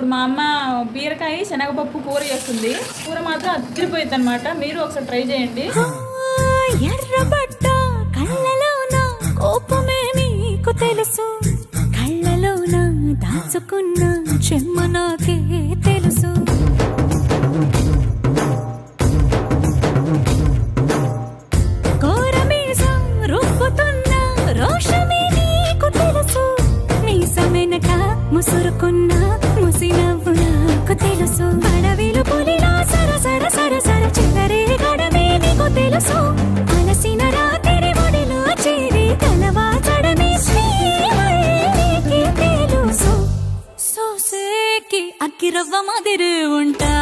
ఇప్పుడు మా అమ్మ బీరకాయ శనగపప్పు కూర చేస్తుంది. కూర మాత్రం అదిరిపోయింది అనమాట. మీరు ఒకసారి ట్రై చేయండి. ఎర్రబడ్డ కళ్ళలోన కోపమే నీకు తెలుసు, కళ్ళలోన దాచుకున్న చెమ్మ నాకే తెలుసు. కోరమీసం రుబ్బుతున్న రోషమే నీకు తెలుసు, మీసమెనక ముసురుకున్న ముసినవ్వు నాకు తెలుసు. అడవిలు పులిలా సరసర సరసర చిల్లరే గడమే నీకు తెలుసు. అలసిన రాత్రి ఒడిలో చేరి తలవాచడమే శ్రీవల్లికి తెలుసు. సోసేకి అక్కిరవ్వ మాదిరి ఉంటా